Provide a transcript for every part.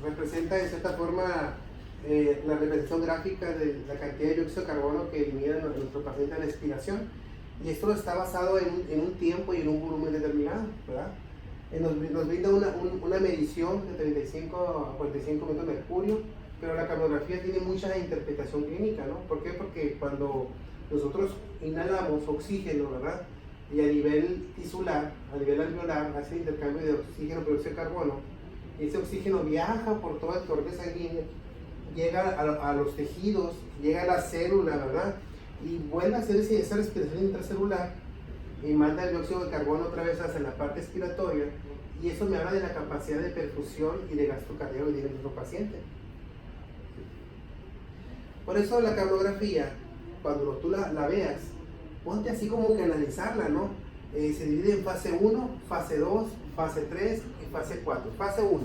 representa de cierta forma la representación gráfica de la cantidad de dióxido de carbono que elimina nuestro paciente a la expiración. Y esto está basado en un tiempo y en un volumen determinado, ¿verdad? Nos brinda una medición de 35 a 45 minutos de mercurio, pero la capnografía tiene mucha interpretación clínica, ¿no? ¿Por qué? Porque cuando nosotros inhalamos oxígeno, ¿verdad? Y a nivel tisular, a nivel alveolar, hace intercambio de oxígeno por dióxido de carbono. Ese oxígeno viaja por todo el torrente sanguíneo, llega a los tejidos, llega a la célula, ¿verdad? Y vuelve a hacer esa respiración intracelular y manda el dióxido de carbono otra vez hacia la parte expiratoria, y eso me habla de la capacidad de perfusión y de gasto cardíaco que tiene nuestro paciente. Por eso la capnografía, cuando tú la veas, ponte así como que analizarla, ¿no? Se divide en fase 1, fase 2, fase 3 y fase 4. Fase 1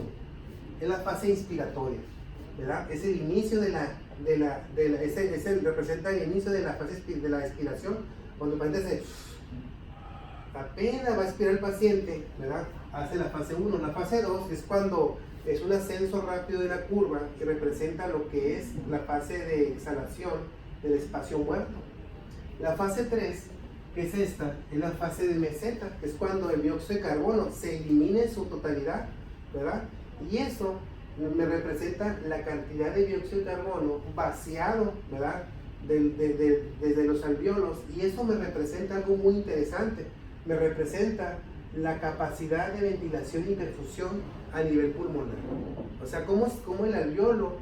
es la fase inspiratoria, ¿verdad? Es el inicio ese representa el inicio de la fase de la expiración, cuando el paciente apenas va a expirar el paciente, ¿verdad? Hace la fase 1. La fase 2 es cuando es un ascenso rápido de la curva que representa lo que es la fase de exhalación del espacio muerto. La fase 3, que es esta, es la fase de meseta, que es cuando el dióxido de carbono se elimina en su totalidad, ¿verdad? Y eso me representa la cantidad de dióxido de carbono vaciado, ¿verdad? Desde los alvéolos, y eso me representa algo muy interesante. Me representa la capacidad de ventilación y perfusión a nivel pulmonar. O sea, cómo el alvéolo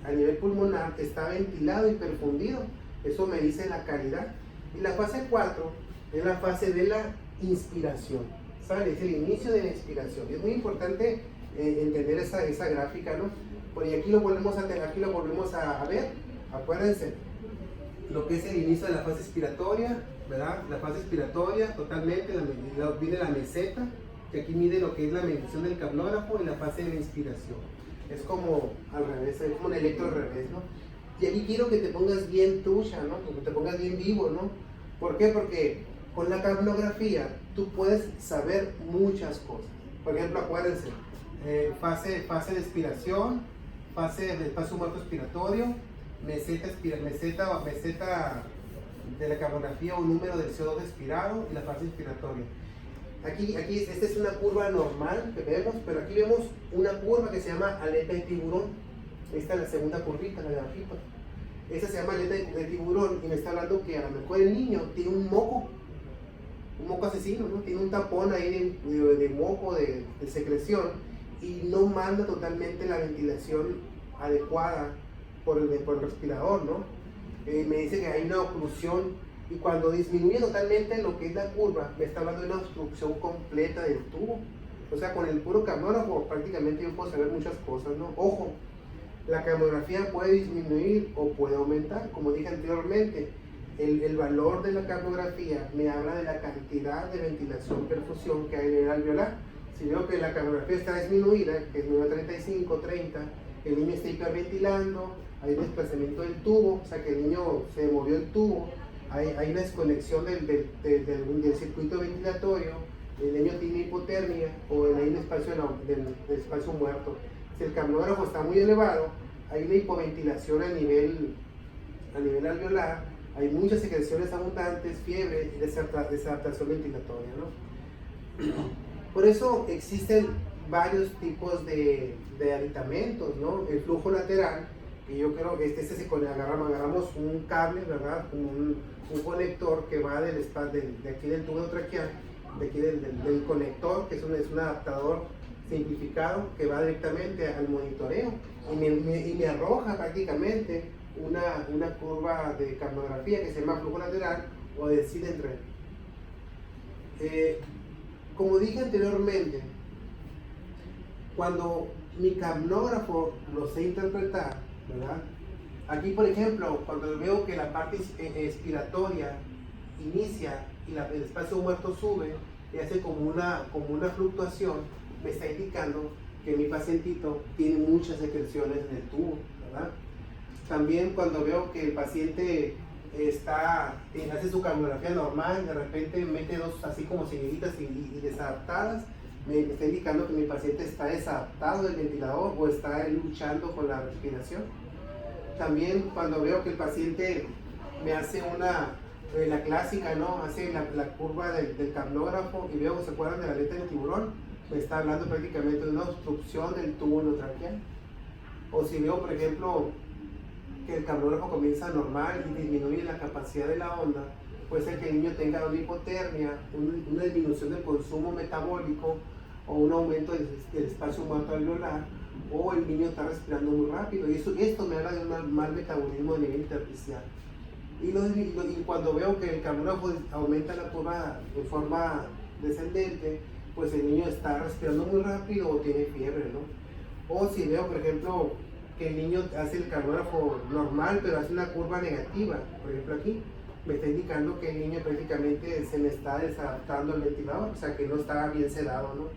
a nivel pulmonar está ventilado y perfundido. Eso me dice la calidad. Y la fase 4 es la fase de la inspiración, ¿sale? Es el inicio de la inspiración. Y es muy importante entender esa gráfica, ¿no? Porque aquí lo volvemos a ver. Acuérdense, lo que es el inicio de la fase expiratoria, ¿verdad? La fase expiratoria totalmente, viene la meseta, que aquí mide lo que es la medición del capnógrafo, y la fase de inspiración. Es como al revés, es como un electro al revés, ¿no? Y aquí quiero que te pongas bien trucha, ¿no? Que te pongas bien vivo, ¿no? ¿Por qué? Porque con la capnografía tú puedes saber muchas cosas. Por ejemplo, acuérdense, fase de expiración, fase de espacio muerto expiratorio, meseta de la capnografía o número del CO2 expirado, y la fase inspiratoria. Aquí esta es una curva normal que vemos, pero aquí vemos una curva que se llama aleta de tiburón. Esta es la segunda curvita, la de abajito. Esta se llama aleta de tiburón, y me está hablando que a lo mejor el niño tiene un moco asesino, ¿no? Tiene un tapón ahí de moco, de secreción, y no manda totalmente la ventilación adecuada por el respirador, ¿no? Me dice que hay una oclusión, y cuando disminuye totalmente lo que es la curva, me está hablando de una obstrucción completa del tubo. O sea, con el puro capnógrafo prácticamente yo puedo saber muchas cosas, ¿no? Ojo, la capnografía puede disminuir o puede aumentar. Como dije anteriormente, el valor de la capnografía me habla de la cantidad de ventilación, perfusión que hay en el alveolar. Si veo que la capnografía está disminuida, que es 935, 30, el niño está hiperventilando, hay desplazamiento del tubo, o sea que el niño se movió el tubo, hay una desconexión del circuito ventilatorio, el niño tiene hipotermia, o hay un espacio del espacio muerto. Si el capnógrafo está muy elevado, hay una hipoventilación a nivel alveolar, hay muchas secreciones abundantes, fiebre y desadaptación ventilatoria, ¿no? Por eso existen varios tipos de aditamentos, ¿no? El flujo lateral, que yo creo que agarramos un cable, ¿verdad? Un conector que va de aquí del tubo traqueal, de aquí del conector, que es un adaptador simplificado que va directamente al monitoreo, y me arroja prácticamente una curva de capnografía que se llama flujo lateral o de Sidenred. Como dije anteriormente, cuando mi capnógrafo lo sé interpretar, ¿verdad? Aquí, por ejemplo, cuando veo que la parte expiratoria inicia y el espacio muerto sube y hace como una fluctuación, me está indicando que mi pacientito tiene muchas secreciones en el tubo, ¿verdad? También cuando veo que el paciente hace su capnografía normal, de repente mete dos así como seguiditas y desadaptadas, me está indicando que mi paciente está desadaptado del ventilador o está luchando con la respiración. También cuando veo que el paciente me hace la clásica, ¿no? Hace la curva del cablógrafo y veo, ¿se acuerdan de la aleta del tiburón? Me está hablando prácticamente de una obstrucción del tubo endotraqueal. O si veo, por ejemplo, que el cablógrafo comienza normal y disminuye la capacidad de la onda, puede ser que el niño tenga una hipotermia, una disminución del consumo metabólico o un aumento del espacio alveolar, o el niño está respirando muy rápido. Y esto me habla de un mal metabolismo a nivel intersticial. Y cuando veo que el cablógrafo aumenta la curva de forma descendente, pues el niño está respirando muy rápido o tiene fiebre, ¿no? O si veo, por ejemplo, que el niño hace el cablógrafo normal, pero hace una curva negativa, por ejemplo aquí, me está indicando que el niño prácticamente se me está desadaptando al ventilador, o sea que no está bien sedado, ¿no?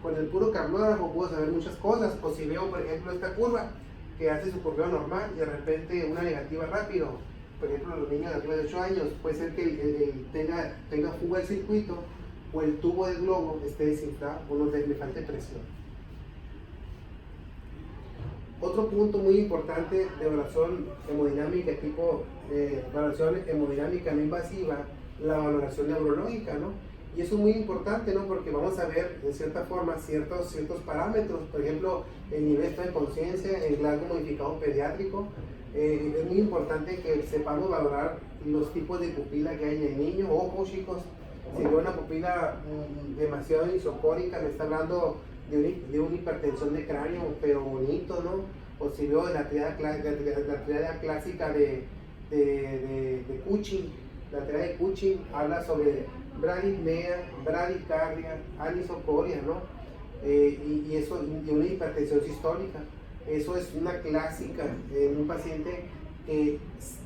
Con el puro cablógrafo puedo saber muchas cosas. O si veo, por ejemplo, esta curva que hace su curveo normal y de repente una negativa rápido, por ejemplo, los niños de arriba de 8 años, puede ser que tenga fuga del circuito o el tubo del globo esté desinflado o le falte presión. Otro punto muy importante de evaluación hemodinámica, tipo evaluación hemodinámica no invasiva, la valoración neurológica, ¿no? Y eso es muy importante, ¿no? Porque vamos a ver, de cierta forma, ciertos parámetros. Por ejemplo, el nivel de conciencia, el Glasgow modificado pediátrico. Es muy importante que sepamos valorar los tipos de pupila que hay en el niño. Ojo, chicos, si veo una pupila demasiado isocórica, me está hablando de una hipertensión de cráneo, pero bonito, ¿no? O si veo la triada clásica de Cushing, la triada de Cushing habla sobre bradipnea, bradicardia, anisocoria, ¿no? Y eso, y una hipertensión sistólica. Eso es una clásica en un paciente que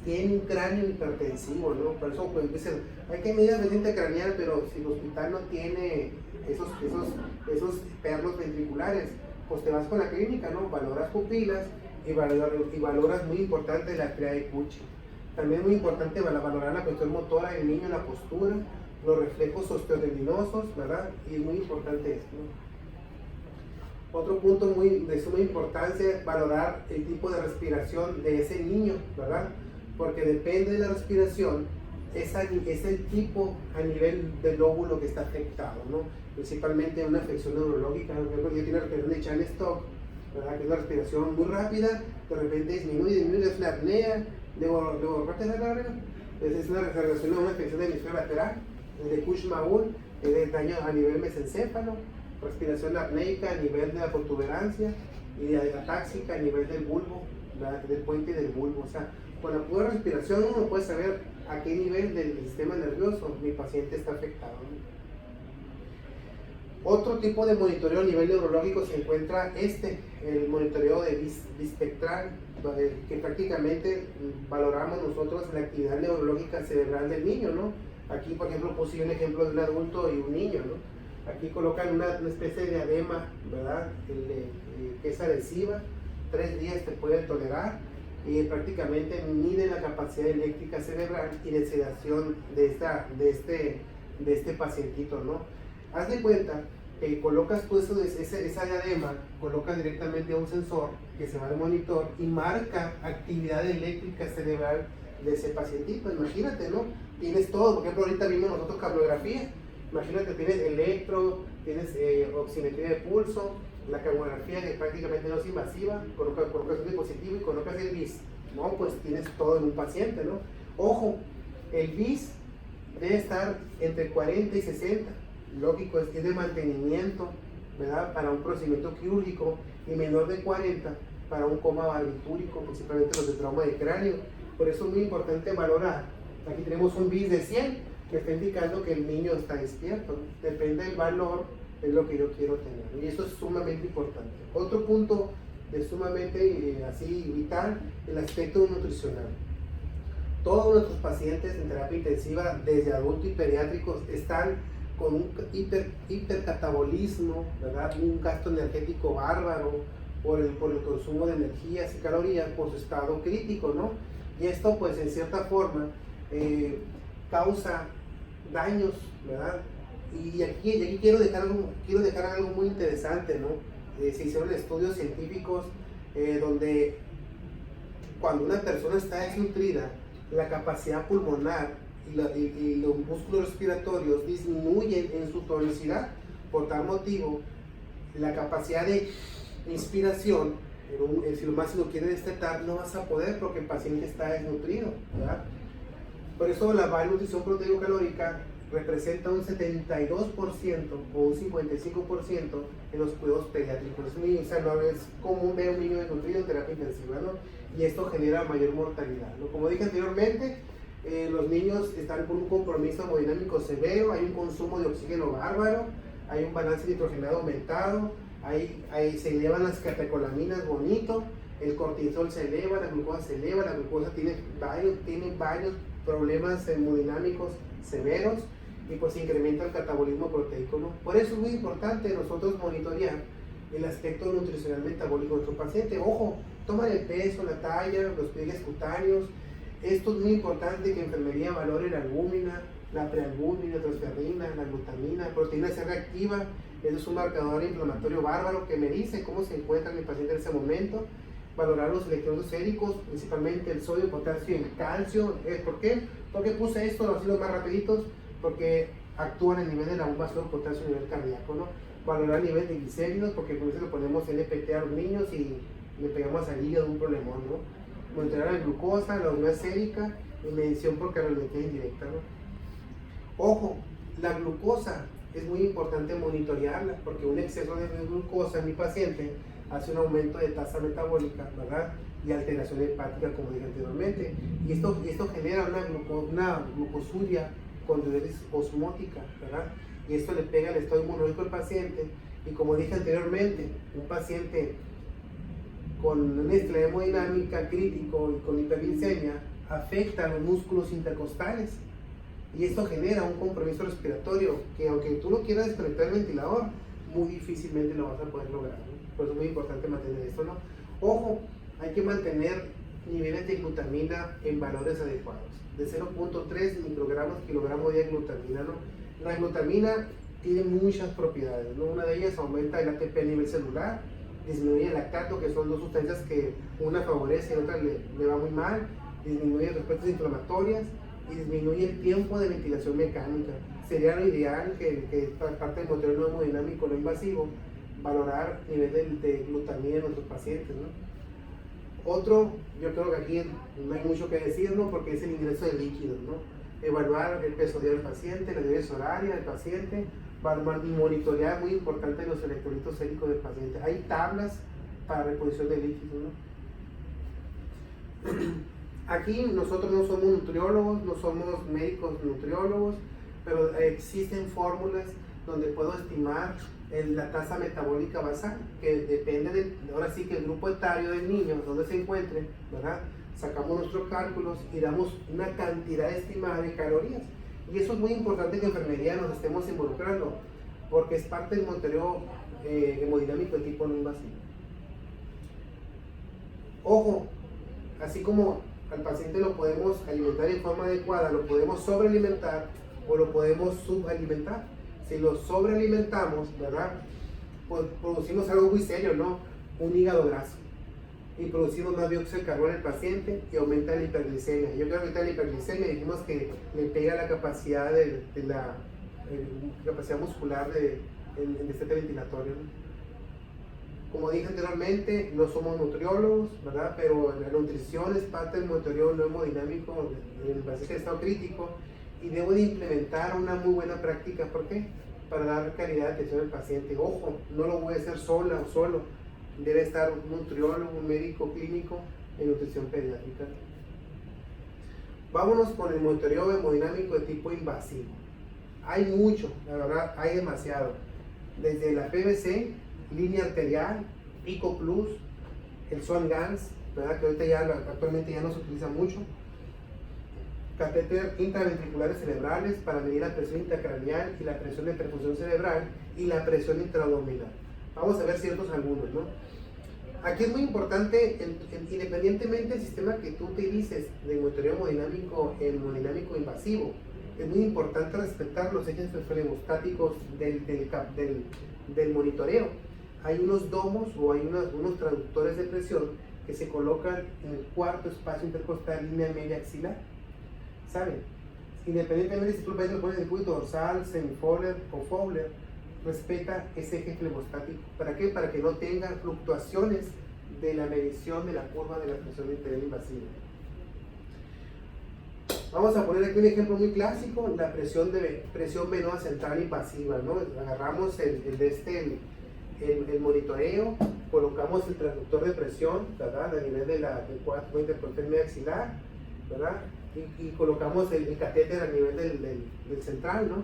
tiene un cráneo hipertensivo, ¿no? Por eso pues, dicen, hay que medir la vertiente craneal, pero si el hospital no tiene esos pernos ventriculares, pues te vas con la clínica, ¿no? Valoras pupilas y valoras muy importante la triada de Cushing. También es muy importante valorar la cuestión motora del niño, la postura, los reflejos osteotendinosos, ¿verdad? Y es muy importante esto, ¿no? Otro punto de suma importancia es valorar el tipo de respiración de ese niño, ¿verdad? Porque depende de la respiración, es el tipo a nivel del lóbulo que está afectado, ¿no? Principalmente una afección neurológica, por ejemplo, yo tengo la respiración de Chern-Stock, ¿verdad? Que es una respiración muy rápida, de repente disminuye, es una apnea, luego parte de la larga, es una relación a una afección del hemisferio lateral, el de Kussmaul, es daño a nivel mesencéfalo, respiración apneica a nivel de la protuberancia y atáxica a nivel del bulbo, del puente del bulbo. O sea, con la pura respiración uno puede saber a qué nivel del sistema nervioso mi paciente está afectado, ¿no? Otro tipo de monitoreo a nivel neurológico se encuentra el monitoreo de bispectral, que prácticamente valoramos nosotros la actividad neurológica cerebral del niño, ¿no? Aquí, por ejemplo, puse un ejemplo de un adulto y un niño, ¿no? Aquí colocan una especie de edema, ¿verdad? Que es adhesiva, 3 días te pueden tolerar y prácticamente mide la capacidad eléctrica cerebral y de sedación de este pacientito, ¿no? Haz de cuenta que colocas tú esa diadema, colocas directamente a un sensor que se va al monitor y marca actividad eléctrica cerebral de ese pacientito. Imagínate, ¿no? Tienes todo, por ejemplo, ahorita vimos nosotros cablografía. Imagínate, tienes electro, tienes oximetría de pulso, la camografía que prácticamente no es invasiva, colocas un dispositivo y colocas el BIS, ¿no? Pues tienes todo en un paciente, ¿no? Ojo, el BIS debe estar entre 40 y 60, lógico, es de mantenimiento, ¿verdad? Para un procedimiento quirúrgico y menor de 40 para un coma barbitúrico, principalmente los de trauma de cráneo. Por eso es muy importante valorar. Aquí tenemos un BIS de 100, que está indicando que el niño está despierto, ¿no? Depende del valor, es lo que yo quiero tener, y eso es sumamente importante. Otro punto de sumamente así vital, el aspecto nutricional. Todos nuestros pacientes en terapia intensiva, desde adultos y pediátricos, están con un hipercatabolismo, ¿verdad? Un gasto energético bárbaro por el consumo de energías y calorías por su estado crítico, ¿no? Y esto pues en cierta forma causa daños, ¿verdad? Y aquí quiero dejar algo muy interesante, ¿no? Se hicieron estudios científicos donde cuando una persona está desnutrida, la capacidad pulmonar y los músculos respiratorios disminuyen en su tonicidad. Por tal motivo, la capacidad de inspiración, si lo más lo quiere destetar, no vas a poder porque el paciente está desnutrido, ¿verdad? Por eso la malnutrición proteico-calórica representa un 72% o un 55% en los cuidados pediátricos. O sea, no es común ver a un niño desnutrido en terapia intensiva, ¿no? Y esto genera mayor mortalidad, ¿no? Como dije anteriormente, los niños están con un compromiso hemodinámico severo, hay un consumo de oxígeno bárbaro, hay un balance nitrogenado aumentado, se elevan las catecolaminas bonito, el cortisol se eleva, la glucosa tiene varios problemas hemodinámicos severos y pues incrementa el catabolismo proteico, ¿no? Por eso es muy importante nosotros monitorear el aspecto nutricional metabólico de nuestro paciente. Ojo, toma el peso, la talla, los pliegues cutáneos. Esto es muy importante que enfermería valore la albúmina, la prealbúmina, la transferrina, la glutamina, proteína C reactiva. Eso es un marcador inflamatorio bárbaro que me dice cómo se encuentra el paciente en ese momento. Valorar los electrolitos séricos, principalmente el sodio, potasio y el calcio. ¿Por qué? Porque puse esto así los más rapiditos, porque actúan a nivel de la bomba sodio, potasio a nivel cardíaco, ¿no? Valorar el nivel de glicéridos, porque con eso le ponemos LPT a los niños y le pegamos al hígado un problemón, ¿no? Monitorear la glucosa, la unidad sérica y medición por calorimetría indirecta, ¿no? Ojo, la glucosa es muy importante monitorearla, porque un exceso de glucosa en mi paciente hace un aumento de tasa metabólica, ¿verdad? Y alteración hepática, como dije anteriormente. Y esto genera una glucosuria con diuresis osmótica, ¿verdad? Y esto le pega al estado inmunológico del paciente. Y como dije anteriormente, un paciente con una estrés hemodinámica crítico y con hiperglicemia afecta a los músculos intercostales. Y esto genera un compromiso respiratorio que, aunque tú lo quieras desconectar del ventilador, muy difícilmente lo vas a poder lograr, ¿no? Por eso es muy importante mantener esto, ¿no? Ojo, hay que mantener niveles de glutamina en valores adecuados, de 0.3 microgramos kilogramo de glutamina, ¿no? La glutamina tiene muchas propiedades, ¿no? Una de ellas aumenta el ATP a nivel celular, disminuye el lactato, que son dos sustancias que una favorece y otra le va muy mal, disminuye respuestas inflamatorias y disminuye el tiempo de ventilación mecánica. Sería lo ideal que parte del motor no hemodinámico no invasivo, valorar nivel de glutamina en nuestros pacientes, ¿no? Otro, yo creo que aquí no hay mucho que decir, ¿no? Porque es el ingreso de líquidos, ¿no? Evaluar el peso diario del paciente, la diuresis horaria del paciente, monitorear, muy importante, los electrolitos séricos del paciente. Hay tablas para reposición de líquidos, ¿no? Aquí nosotros no somos nutriólogos, no somos médicos nutriólogos, pero existen fórmulas donde puedo estimar la tasa metabólica basal, que depende ahora sí que el grupo etario del niño, donde se encuentre, ¿verdad? Sacamos nuestros cálculos y damos una cantidad estimada de calorías. Y eso es muy importante que en enfermería nos estemos involucrando, porque es parte del monitoreo hemodinámico de tipo no invasivo. Ojo, así como al paciente lo podemos alimentar en forma adecuada, lo podemos sobrealimentar o lo podemos subalimentar. Si lo sobrealimentamos, ¿verdad? Pues producimos algo muy serio, ¿no? Un hígado graso. Y producimos más dióxido de carbono en el paciente y aumenta la hiperglicemia. Yo creo que ahorita la hiperglicemia dijimos que le pega la capacidad la capacidad muscular de este ventilatorio, ¿no? Como dije anteriormente, no somos nutriólogos, ¿verdad? Pero la nutrición es parte del monitoreo no hemodinámico en el paciente de estado crítico y debo de implementar una muy buena práctica. ¿Por qué? Para dar calidad de atención al paciente. Ojo, no lo voy a hacer sola o solo. Debe estar un nutriólogo, un médico clínico en nutrición pediátrica. Vámonos con el monitoreo hemodinámico de tipo invasivo. Hay mucho, la verdad, hay demasiado. Desde la PVC, línea arterial, Pico Plus, el Swan-Ganz, ¿verdad? Que ahorita actualmente ya no se utiliza mucho. Catéter intraventriculares cerebrales para medir la presión intracraneal y la presión de perfusión cerebral y la presión intraabdominal. Vamos a ver ciertos algunos, ¿no? Aquí es muy importante, independientemente del sistema que tú utilices de monitoreo hemodinámico invasivo, es muy importante respetar los ejes flebostáticos del monitoreo. Hay unos domos o hay unos traductores de presión que se colocan en el cuarto espacio intercostal, línea media axilar, ¿saben? Independientemente si tú lo pones en el cúbito dorsal, semifowler o Fowler, respeta ese eje flebostático. ¿Para qué? Para que no tenga fluctuaciones de la medición de la curva de la presión arterial invasiva. Vamos a poner aquí un ejemplo muy clásico, la presión venosa central invasiva, ¿no? Agarramos el monitoreo, colocamos el transductor de presión, ¿verdad? A nivel del cuarto intercostal medio axilar, ¿verdad? Y colocamos el catéter a nivel del central, ¿no?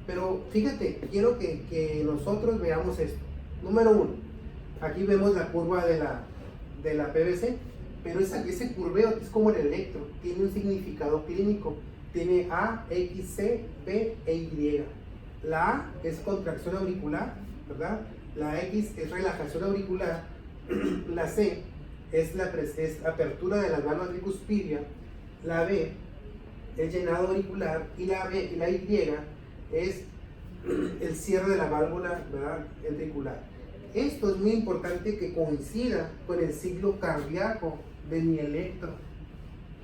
Pero fíjate, quiero que nosotros veamos esto. Número 1, aquí vemos la curva de la PVC, pero ese curveo es como el electro, tiene un significado clínico, tiene A, X, C, B e Y. La A es contracción auricular, ¿verdad? La X es relajación auricular, la C es apertura de las válvulas tricuspidia, la B es llenado auricular y la Y es el cierre de la válvula, ¿verdad?, ventricular. Esto es muy importante que coincida con el ciclo cardíaco de mi electro,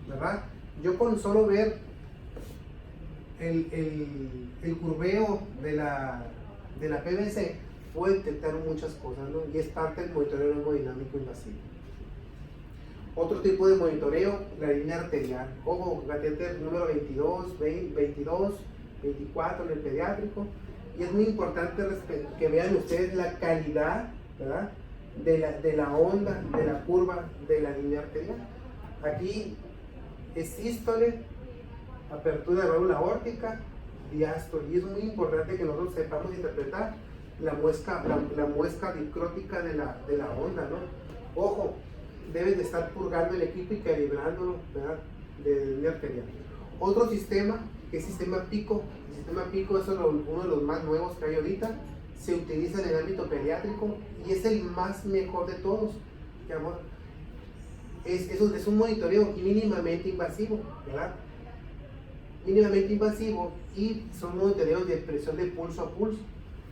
¿verdad? Yo con solo ver el curveo de la PVC puedo detectar muchas cosas, ¿no? Y es parte del monitoreo hemodinámico invasivo. Otro tipo de monitoreo, la línea arterial. Ojo, catéter número 22, 24 en el pediátrico. Y es muy importante que vean ustedes la calidad, ¿verdad?, de la onda, de la curva de la línea arterial. Aquí es sístole, apertura de válvula aórtica, diástole. Y es muy importante que nosotros sepamos interpretar la muesca dicrótica de la onda, ¿no? Ojo, deben de estar purgando el equipo y calibrándolo, ¿verdad?, de línea arterial. Otro sistema, que es sistema PICO. El sistema PICO es uno de los más nuevos que hay ahorita. Se utiliza en el ámbito pediátrico y es el más mejor de todos. Es un monitoreo mínimamente invasivo, ¿verdad? Mínimamente invasivo, y son monitoreos de presión de pulso a pulso,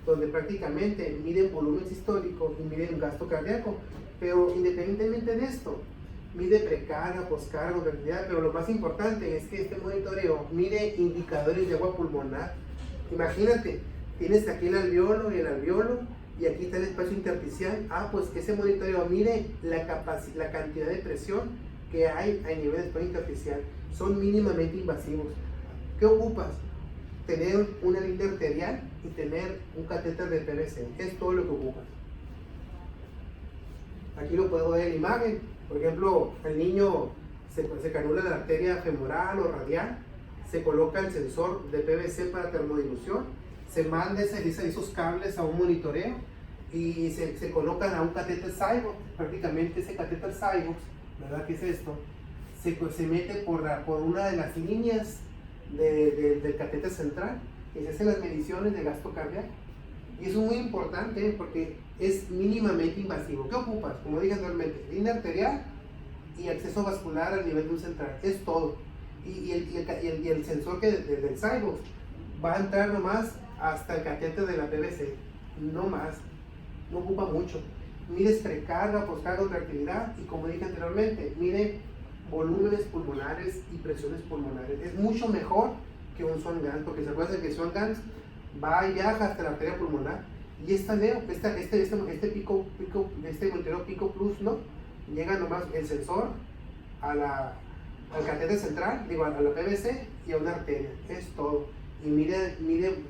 donde prácticamente miden volumen sistólico y miden gasto cardíaco. Pero independientemente de esto, mide precarga, poscarga, contractilidad, pero lo más importante es que este monitoreo mide indicadores de agua pulmonar. Imagínate, tienes aquí el alveolo y aquí está el espacio intersticial. Pues ese monitoreo mide la cantidad de presión que hay a nivel del espacio intersticial. Son mínimamente invasivos. ¿Qué ocupas? Tener una línea arterial y tener un catéter de PVC. Es todo lo que ocupas. Aquí lo puedo ver en la imagen. Por ejemplo, el niño se canula la arteria femoral o radial, se coloca el sensor de PVC para termodilución, se manda esos cables a un monitoreo y se colocan a un catéter Cybox. Prácticamente ese catéter Cybox, ¿verdad? ¿Qué es esto? Se mete por una de las líneas del catéter central y se hacen las mediciones de gasto cardíaco. Y eso es muy importante porque es mínimamente invasivo. ¿Qué ocupas? Como dije anteriormente, línea arterial y acceso vascular al nivel de un central. Es todo. Y el sensor del Cybox va a entrar nomás hasta el catéter de la PVC. No más. No ocupa mucho. Mide precarga, poscarga, contractilidad y, como dije anteriormente, mide volúmenes pulmonares y presiones pulmonares. Es mucho mejor que un Swan-Ganz, porque se acuerdan que el Swan-Ganz va y viaja hasta la arteria pulmonar, y este monitoreo PICO Plus, ¿no? Llega nomás el sensor al catéter central, a la PVC y a una arteria. Es todo. Y mide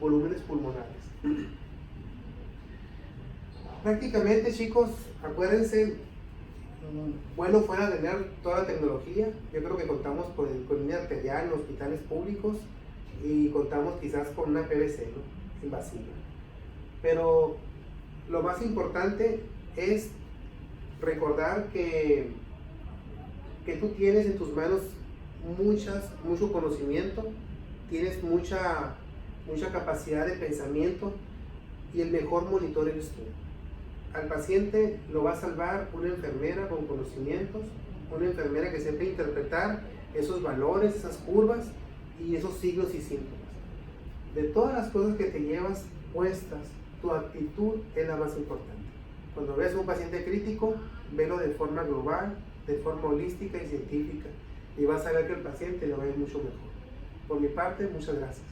volúmenes pulmonares. Prácticamente, chicos, acuérdense, bueno fuera tener toda la tecnología. Yo creo que contamos con línea arterial en hospitales públicos y contamos quizás con una PVC, ¿no?, invasiva. Pero lo más importante es recordar que tú tienes en tus manos mucho conocimiento, tienes mucha capacidad de pensamiento, y el mejor monitor eres tú. Al paciente lo va a salvar una enfermera con conocimientos, una enfermera que sepa interpretar esos valores, esas curvas y esos signos y síntomas. de todas las cosas que te llevas puestas, tu actitud es la más importante. Cuando ves a un paciente crítico, velo de forma global, de forma holística y científica, y vas a ver que el paciente lo va a ir mucho mejor. Por mi parte, muchas gracias.